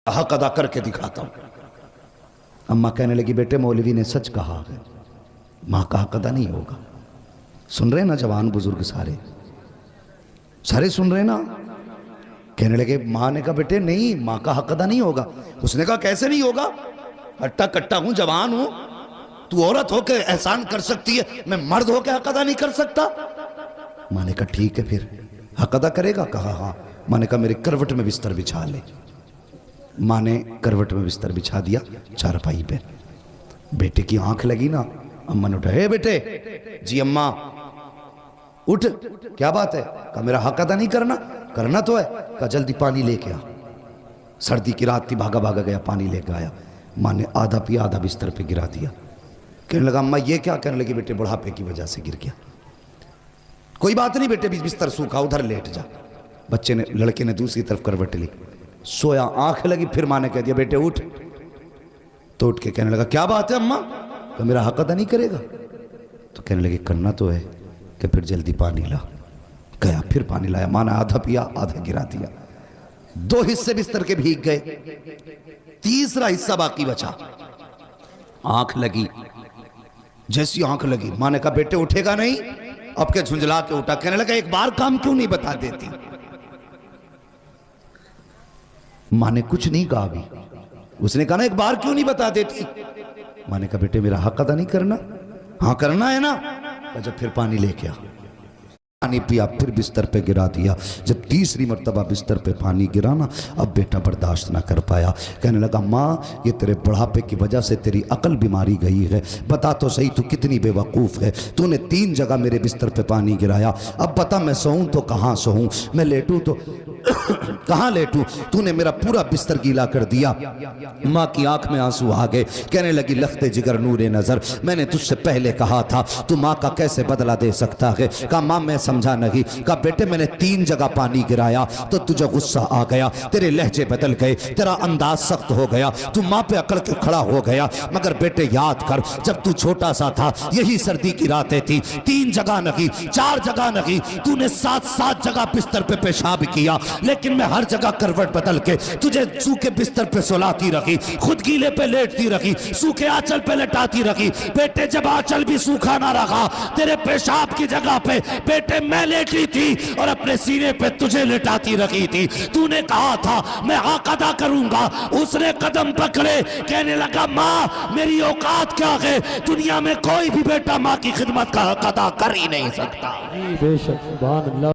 हक अदा करके दिखाता हूं। अम्मा कहने लगी बेटे मौलवी ने सच कहा है, माँ का हक अदा नहीं होगा। सुन रहे ना जवान बुजुर्ग सारे सारे सुन रहे ना। कहने लगे माँ ने कहा बेटे नहीं, माँ का हक अदा नहीं होगा। उसने कहा कैसे नहीं होगा, हट्टा कट्टा हूं, जवान हूं, तू औरत होकर एहसान कर सकती है, मैं मर्द होकर हक अदा नहीं कर सकता। माँ ने कहा ठीक है फिर हक अदा करेगा। कहा हाँ। माँ ने कहा मेरे करवट में बिस्तर बिछा ले। माँ ने करवट में बिस्तर बिछा दिया चारपाई पे। बेटे की आंख लगी ना, अम्मा ने उठा, हे बेटे। जी अम्मा। उठ, क्या बात है। कहा मेरा हक अदा नहीं करना। करना तो है। कहा जल्दी पानी लेके आ। सर्दी की रात थी, भागा भागा गया, पानी लेके आया। माँ ने आधा पिया, आधा बिस्तर पे गिरा दिया। कहने लगा अम्मा ये क्या। कहने लगी बेटे बुढ़ापे की वजह से गिर गया। कोई बात नहीं बेटे, बिस्तर सूखा, उधर लेट जा। बच्चे ने, लड़के ने दूसरी तरफ करवट ली, सोया, आंख लगी। फिर माँ ने कह दिया बेटे उठ। तो उठ के कहने लगा क्या बात है अम्मा। तो मेरा हक अदा नहीं करेगा। तो कहने लगे करना तो है कि फिर जल्दी पानी ला। गया, फिर पानी लाया। माँ ने आधा पिया, आधा गिरा दिया। 2 हिस्से बिस्तर के भीग गए, तीसरा हिस्सा बाकी बचा। आंख लगी, जैसी आंख लगी माँ ने कहा बेटे उठेगा नहीं। अब के झुंझला के उठा। कहने लगा एक बार काम क्यों नहीं बता देती। माँ ने कुछ नहीं कहा अभी। उसने कहा ना एक बार क्यों नहीं बता देती। माँ ने कहा बेटे मेरा हक अदा नहीं करना। हाँ करना है ना। जब फिर पानी लेके आ। पानी पिया, फिर बिस्तर पे गिरा दिया। जब तीसरी मर्तबा बिस्तर पे पानी गिरा ना, अब बेटा बर्दाश्त ना कर पाया। कहने लगा माँ ये तेरे बुढ़ापे की वजह से तेरी अकल बीमारी गई है। बता तो सही तू कितनी बेवकूफ़ है। तूने 3 जगह मेरे बिस्तर पे पानी गिराया। अब बता मैं सोऊं तो कहाँ सोऊं, मैं लेटूं तो कहाँ लेटूं। तूने मेरा पूरा बिस्तर गीला कर दिया। माँ की आंख में आंसू आ गए। कहने लगी लखते जिगर नूरे नजर, मैंने तुझसे पहले कहा था तू माँ का कैसे बदला दे सकता है। कहा माँ मैं समझा नहीं। कहा बेटे मैंने 3 जगह पानी गिराया तो तुझे गुस्सा आ गया, तेरे लहजे बदल गए, तेरा अंदाज सख्त हो गया, तू माँ पे अकड़ के खड़ा हो गया। मगर बेटे याद कर जब तू छोटा सा था यही सर्दी की रातें थी, 3 जगह नहीं 4 जगह नहीं, तूने 7 जगह बिस्तर पे पेशाब किया, लेकिन मैं हर जगह करवट बदल के तुझे सूखे बिस्तर पे सुलाती रखी, खुद गीले पे लेटती रखी, सूखे आंचल पे लेटाती रखी। बेटे जब आंचल भी सूखा ना रखा, तेरे पेशाब की जगह पे बेटे मैं लेटी थी और अपने सीने पे तुझे लेटाती रखी थी। तूने कहा था मैं हक अदा करूंगा, उसने कदम पकड़े। कहने लगा माँ मेरी औकात क्या है, दुनिया में कोई भी बेटा माँ की खिदमत का हक अदा कर ही नहीं सकता। बेशक सुभान अल्लाह।